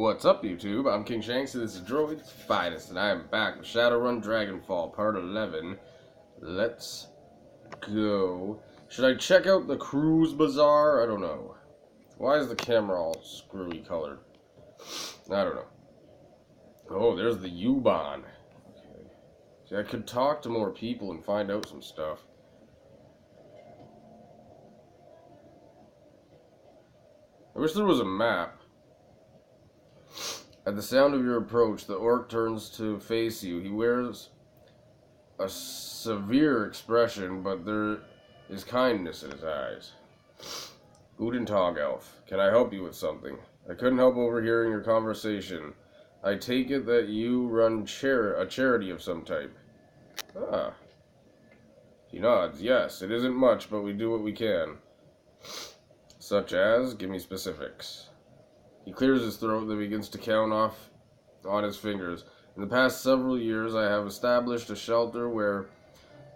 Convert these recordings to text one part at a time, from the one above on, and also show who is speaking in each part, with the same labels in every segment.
Speaker 1: What's up, YouTube? I'm King Shanks, and this is Droid's Finest, and I am back with Shadowrun Dragonfall, Part 11. Let's go. Should I check out the Cruise Bazaar? I don't know. Why is the camera all screwy colored? I don't know. Oh, there's the U-Bahn. Okay. See, I could talk to more people and find out some stuff. I wish there was a map. At the sound of your approach, the orc turns to face you. He wears a severe expression, but there is kindness in his eyes. Guten Tag, Elf. Can I help you with something? I couldn't help overhearing your conversation. I take it that you run a charity of some type. Ah. He nods. Yes, it isn't much, but we do what we can. Such as? Give me specifics. He clears his throat and then begins to count off on his fingers. In the past several years, I have established a shelter where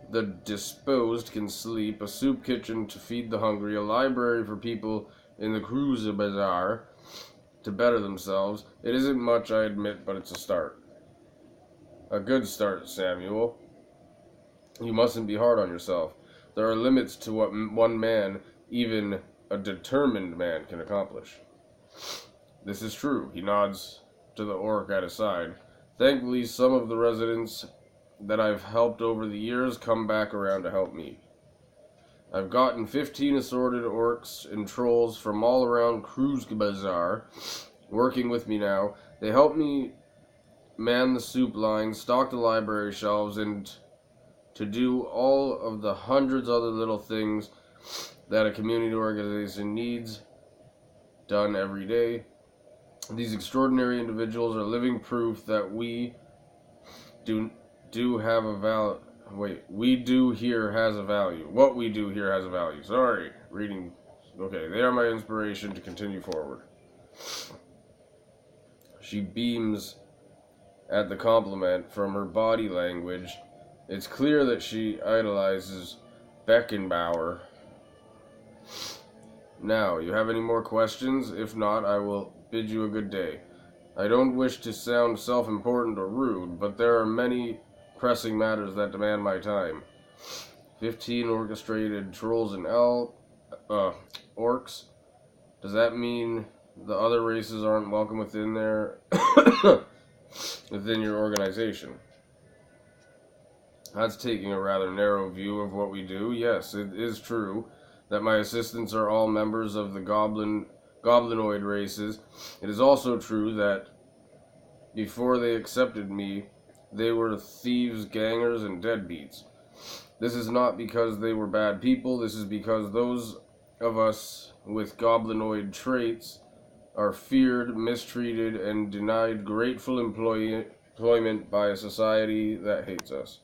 Speaker 1: the disposed can sleep, a soup kitchen to feed the hungry, a library for people in the Cruise Bazaar to better themselves. It isn't much, I admit, but it's a start. A good start, Samuel. You mustn't be hard on yourself. There are limits to what one man, even a determined man, can accomplish. This is true. He nods to the orc at his side. Thankfully, some of the residents that I've helped over the years come back around to help me. I've gotten 15 assorted orcs and trolls from all around Cruise Bazaar working with me now. They help me man the soup line, stock the library shelves, and to do all of the hundreds other little things that a community organization needs done every day. These extraordinary individuals are living proof that we do have a value. We do here has a value. What we do here has a value. Sorry, reading. Okay, they are my inspiration to continue forward. She beams at the compliment from her body language. It's clear that she idolizes Beckenbauer. Now, you have any more questions? If not, I will bid you a good day. I don't wish to sound self-important or rude, but there are many pressing matters that demand my time. 15 orchestrated trolls and orcs. Does that mean the other races aren't welcome within within your organization? That's taking a rather narrow view of what we do. Yes, it is true that my assistants are all members of the goblinoid races. It is also true that before they accepted me, they were thieves, gangers, and deadbeats. This is not because they were bad people. This is because those of us with goblinoid traits are feared, mistreated, and denied grateful employment by a society that hates us.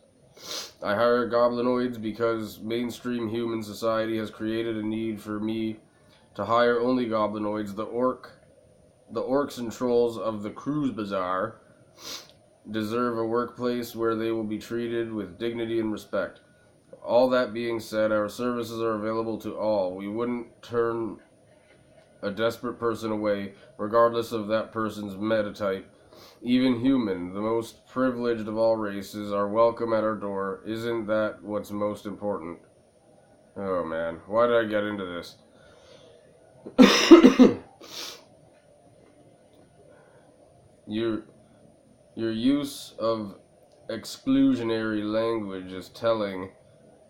Speaker 1: I hire goblinoids because mainstream human society has created a need for me to hire only goblinoids. The orcs and trolls of the Cruise Bazaar deserve a workplace where they will be treated with dignity and respect. All that being said, our services are available to all. We wouldn't turn a desperate person away, regardless of that person's metatype. Even human, the most privileged of all races, are welcome at our door. Isn't that what's most important? Oh man, why did I get into this? Your use of exclusionary language is telling.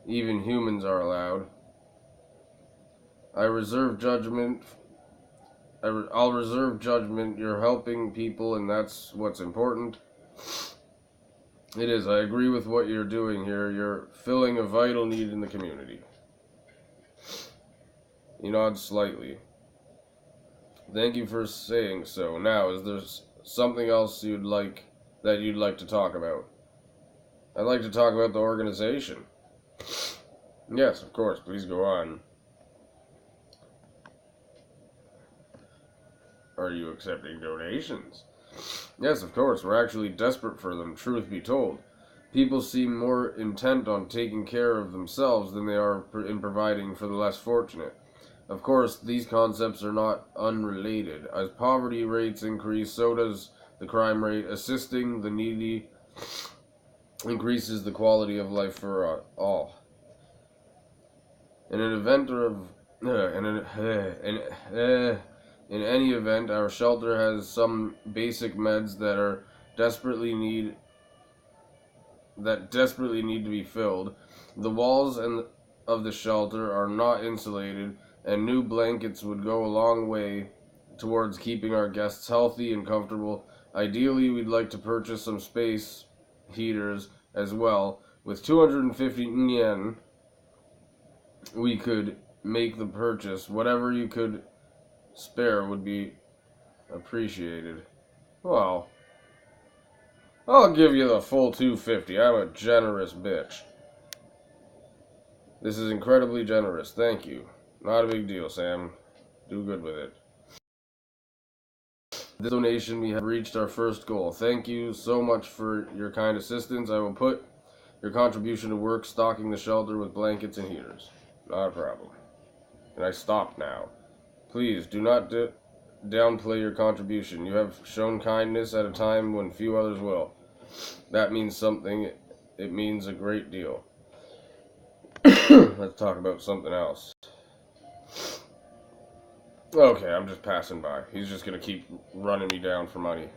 Speaker 1: Even humans are allowed. I'll reserve judgment. You're helping people, and that's what's important. It is. I agree with what you're doing here. You're filling a vital need in the community. He nods slightly. Thank you for saying so. Now, is there something else you'd like to talk about? I'd like to talk about the organization. Yes, of course. Please go on. Are you accepting donations? Yes, of course. We're actually desperate for them, truth be told. People seem more intent on taking care of themselves than they are in providing for the less fortunate. Of course, these concepts are not unrelated. As poverty rates increase, so does the crime rate. Assisting the needy increases the quality of life for all. In an event of in any event, our shelter has some basic meds that desperately need to be filled. The walls of the shelter are not insulated, and new blankets would go a long way towards keeping our guests healthy and comfortable. Ideally, we'd like to purchase some space heaters as well. With 250 yen, we could make the purchase. Whatever you could spare would be appreciated. Well, I'll give you the full 250. I'm a generous bitch. This is incredibly generous. Thank you. Not a big deal, Sam. Do good with it. This donation, we have reached our first goal. Thank you so much for your kind assistance. I will put your contribution to work stocking the shelter with blankets and heaters. Not a problem. And I stop now. Please, do not downplay your contribution. You have shown kindness at a time when few others will. That means something. It means a great deal. Let's talk about something else. Okay, I'm just passing by. He's just gonna keep running me down for money.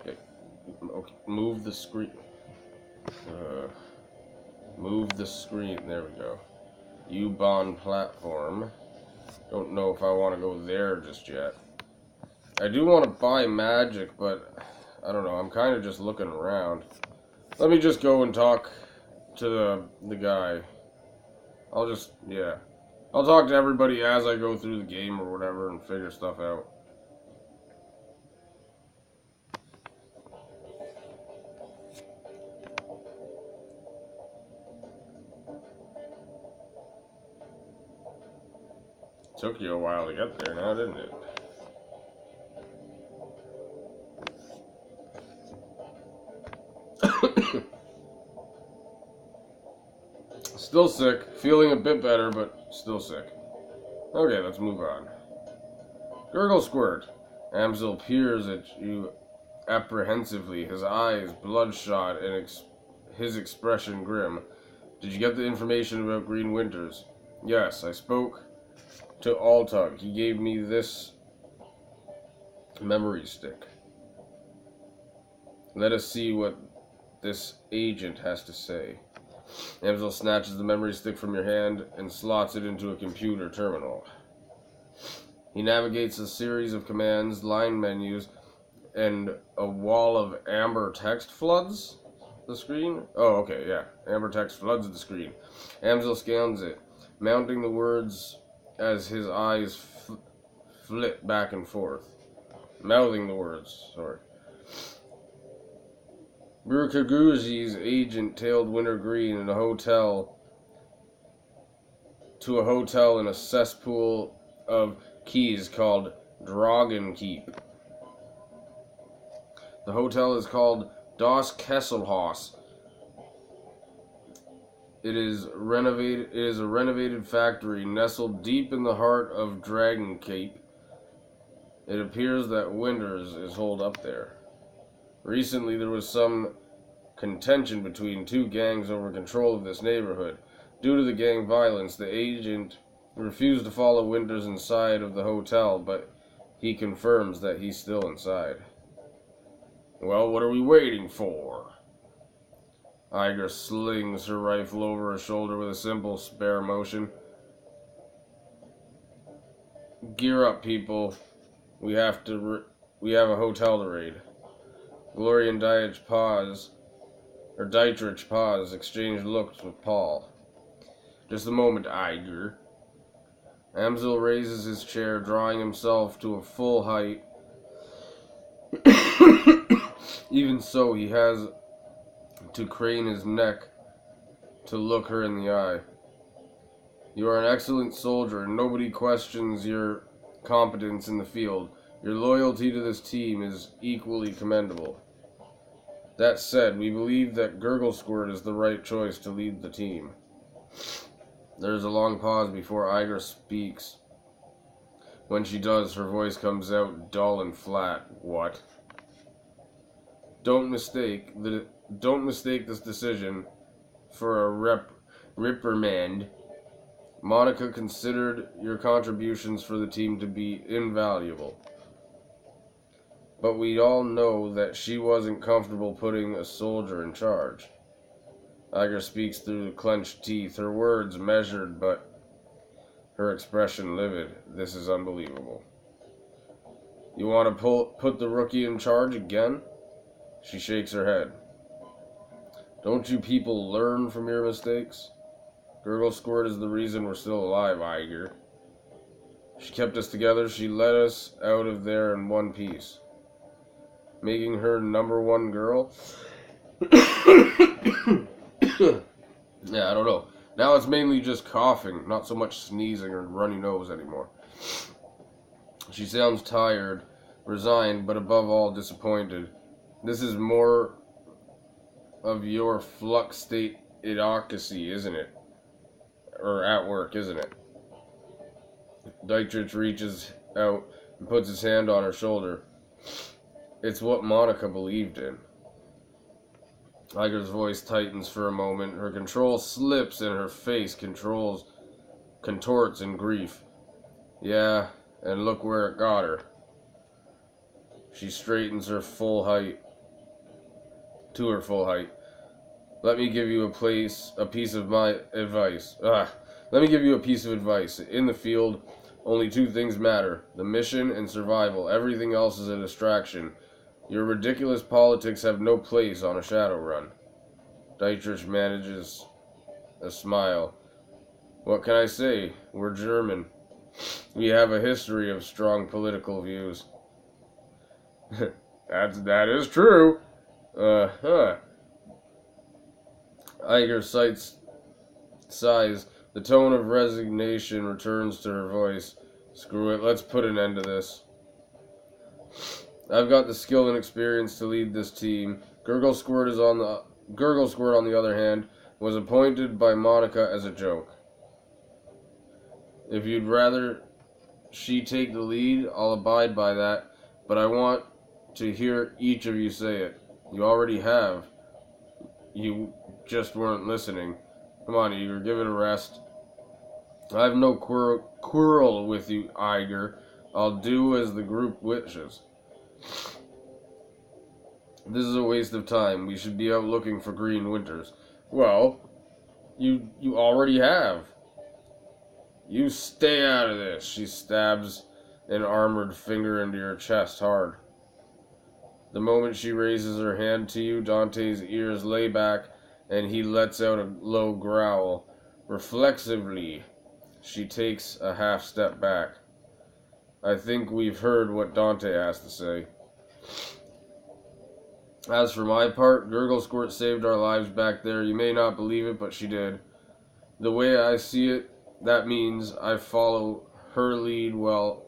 Speaker 1: Okay, move the screen. Move the screen. There we go. U-Bond platform. Don't know if I want to go there just yet. I do want to buy magic, but I don't know. I'm kind of just looking around. Let me just go and talk to the guy. I'll talk to everybody as I go through the game or whatever and figure stuff out. Took you a while to get there now, didn't it? Still sick. Feeling a bit better, but still sick. Okay, let's move on. Gurgle Squirt. Amsel peers at you apprehensively, his eyes bloodshot and his expression grim. Did you get the information about Green Winters? Yes, I spoke to Altug. He gave me this memory stick. Let us see what this agent has to say. Amsel snatches the memory stick from your hand and slots it into a computer terminal. He navigates a series of commands, line menus, and a wall of amber text floods the screen. Oh, okay, yeah. Amber text floods the screen. Amsel scans it, mounting the words as his eyes flit back and forth. Mouthing the words, sorry. Burkaguji's agent tailed Wintergreen in a hotel in a cesspool of keys called Dragon Keep. The hotel is called Das Kesselhaus. It is a renovated factory nestled deep in the heart of Dragon Cape. It appears that Winters is holed up there. Recently, there was some contention between two gangs over control of this neighborhood. Due to the gang violence, the agent refused to follow Winters inside of the hotel, but he confirms that he's still inside. Well, what are we waiting for? Iger slings her rifle over her shoulder with a simple spare motion. Gear up, people. We have a hotel to raid. Glory and Dietrich pause, exchange looks with Paul. Just a moment, Iger. Amsel raises his chair, drawing himself to a full height. Even so, he has to crane his neck to look her in the eye. You are an excellent soldier, and nobody questions your competence in the field. Your loyalty to this team is equally commendable. That said, we believe that Gurgle Squirt is the right choice to lead the team. There's a long pause before Iger speaks. When she does, her voice comes out dull and flat. What? Don't mistake this decision for a reprimand. Monica considered your contributions for the team to be invaluable. But we all know that she wasn't comfortable putting a soldier in charge. Iger speaks through clenched teeth, her words measured, but her expression livid. This is unbelievable. You want to put the rookie in charge again? She shakes her head. Don't you people learn from your mistakes? Gurgle Squirt is the reason we're still alive, Iger. She kept us together. She let us out of there in one piece. Making her #1 girl? Yeah, I don't know. Now it's mainly just coughing, not so much sneezing or runny nose anymore. She sounds tired, resigned, but above all disappointed. This is more of your flux state idiocracy, isn't it? Or at work, isn't it? Dietrich reaches out and puts his hand on her shoulder. It's what Monica believed in. Iger's voice tightens for a moment. Her control slips and her face contorts in grief. Yeah, and look where it got her. She straightens to her full height. Let me give you a piece of my advice. Let me give you a piece of advice. In the field, only 2 things matter: the mission and survival. Everything else is a distraction. Your ridiculous politics have no place on a Shadowrun. Dietrich manages a smile. What can I say? We're German. We have a history of strong political views. That is true. Iger sighs. The tone of resignation returns to her voice. Screw it, let's put an end to this. I've got the skill and experience to lead this team. Gurgle Squirt, on the other hand, was appointed by Monica as a joke. If you'd rather she take the lead, I'll abide by that, but I want to hear each of you say it. You already have. You just weren't listening. Come on, Iger, give it a rest. I have no quarrel with you, Iger. I'll do as the group wishes. This is a waste of time. We should be out looking for Green Winters. Well, you already have. You stay out of this. She stabs an armored finger into your chest hard. The moment she raises her hand to you, Dante's ears lay back, and he lets out a low growl. Reflexively, she takes a half step back. I think we've heard what Dante has to say. As for my part, Gurgle Squirt saved our lives back there. You may not believe it, but she did. The way I see it, that means I follow her lead a while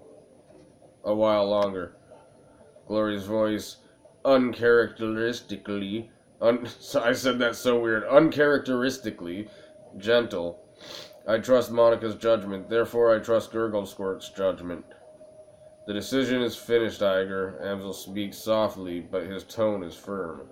Speaker 1: longer. Glory's voice, uncharacteristically, I said that so weird, uncharacteristically gentle. I trust Monica's judgment, therefore I trust Gurgle Squirt's judgment. The decision is finished, Iger. Amsel speaks softly, but his tone is firm.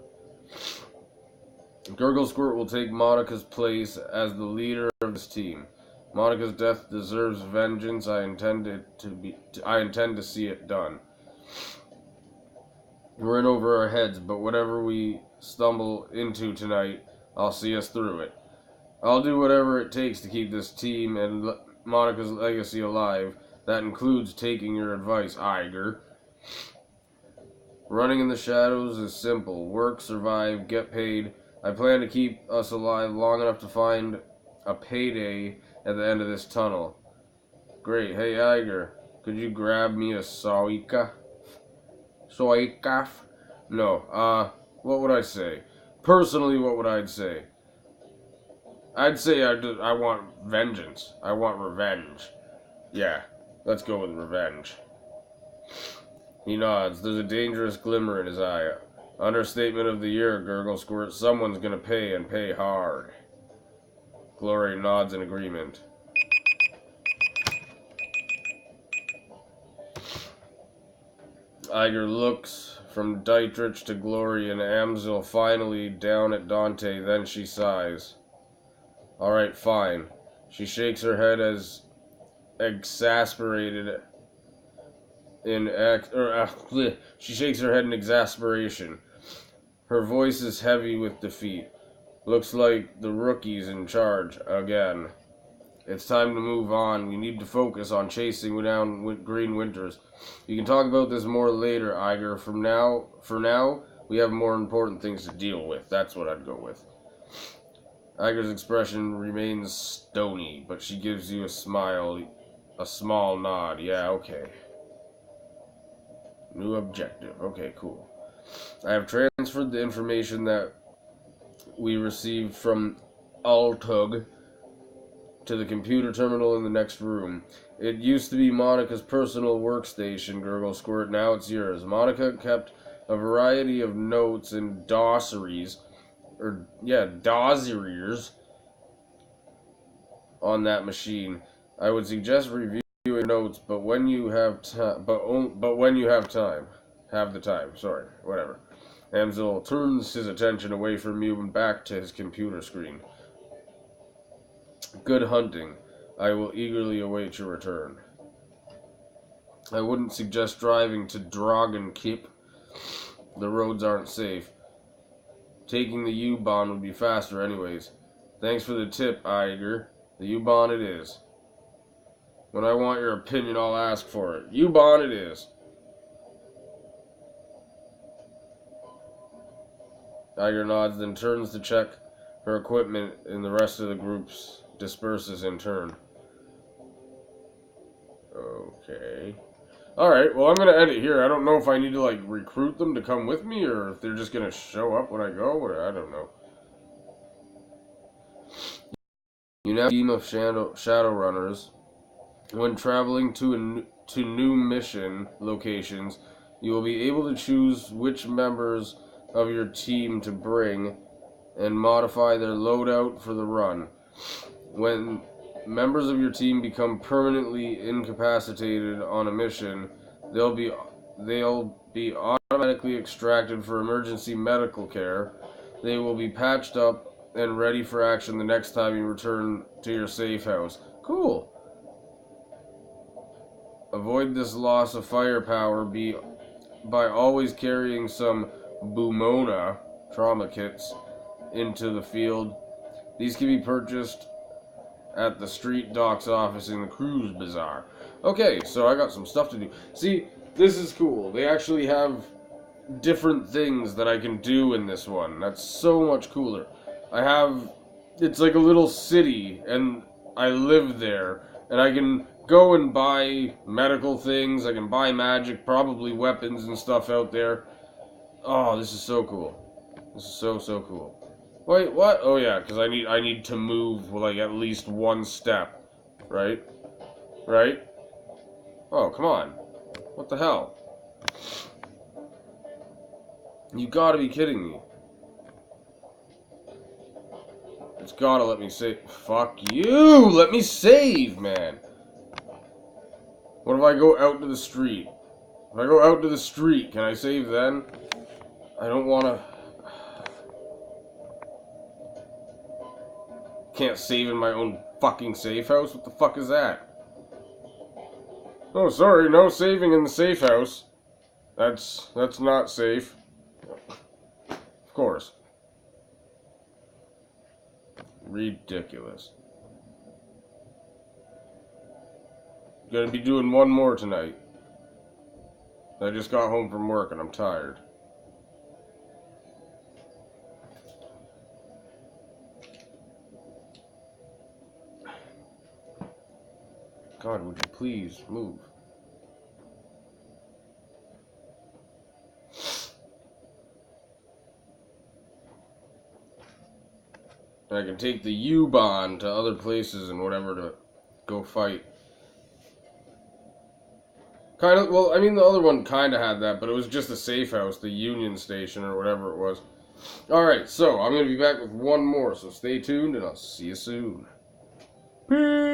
Speaker 1: Gurgle Squirt will take Monica's place as the leader of this team. Monica's death deserves vengeance. I intend to see it done. We're in over our heads, but whatever we stumble into tonight, I'll see us through it. I'll do whatever it takes to keep this team and Monica's legacy alive. That includes taking your advice, Iger. Running in the shadows is simple. Work, survive, get paid. I plan to keep us alive long enough to find a payday at the end of this tunnel. Great. Hey, Iger, could you grab me a soika? Soikaf? No, what would I say? Personally, what would I say? I'd say I want vengeance. I want revenge. Yeah. Let's go with revenge. He nods. There's a dangerous glimmer in his eye. Understatement of the year, Gurgle Squirt. Someone's gonna pay, and pay hard. Glory nods in agreement. Iger looks from Dietrich to Glory and Amzil finally down at Dante, then she sighs. Alright, fine. She shakes her head as exasperated she shakes her head in exasperation. Her voice is heavy with defeat. Looks like the rookie's in charge again. It's time to move on. We need to focus on chasing down Green Winters. You can talk about this more later, Iger. For now, we have more important things to deal with. That's what I'd go with. Iger's expression remains stony, but she gives you a smile, a small nod. Yeah, okay. New objective. Okay, cool. I have transferred the information that we received from Altug to the computer terminal in the next room. It used to be Monica's personal workstation, Gurgle Squirt. Now it's yours. Monica kept a variety of notes and dossiers on that machine. I would suggest reviewing notes, but when you have time, have the time. Sorry, whatever. Amzil turns his attention away from you and back to his computer screen. Good hunting. I will eagerly await your return. I wouldn't suggest driving to Dragonfall. The roads aren't safe. Taking the U-Bahn would be faster anyways. Thanks for the tip, Iger. The U-Bahn it is. When I want your opinion, I'll ask for it. U-Bahn it is. Iger nods, then turns to check her equipment, and the rest of the group disperses in turn. Okay. Alright, well, I'm going to end it here. I don't know if I need to, like, recruit them to come with me, or if they're just going to show up when I go, or I don't know. You now have a team of Shadowrunners. When traveling to new mission locations, you will be able to choose which members of your team to bring and modify their loadout for the run. When members of your team become permanently incapacitated on a mission, they'll be automatically extracted for emergency medical care. They will be patched up and ready for action the next time you return to your safe house. Cool. Avoid this loss of firepower by always carrying some Bumona trauma kits into the field. These can be purchased at the Street Docks office in the Cruise Bazaar. Okay, so I got some stuff to do. See, this is cool. They actually have different things that I can do in this one. That's so much cooler. It's like a little city, and I live there, and I can go and buy medical things. I can buy magic, probably weapons and stuff out there. Oh, this is so cool. This is so cool. Wait, what? Oh yeah, because I need to move like at least one step, right? Right? Oh, come on. What the hell? You gotta be kidding me. It's gotta let me save. Fuck you! Let me save, man! What if I go out to the street? If I go out to the street, can I save then? I don't wanna... Can't save in my own fucking safe house? What the fuck is that? Oh, sorry, no saving in the safe house. That's not safe. Of course. Ridiculous. Gonna be doing one more tonight. I just got home from work and I'm tired. God, would you please move? And I can take the U-Bahn to other places and whatever to go fight. Kind of, well, I mean, the other one kind of had that, but it was just a safe house, the Union Station or whatever it was. Alright, so I'm going to be back with one more, so stay tuned and I'll see you soon. Peace!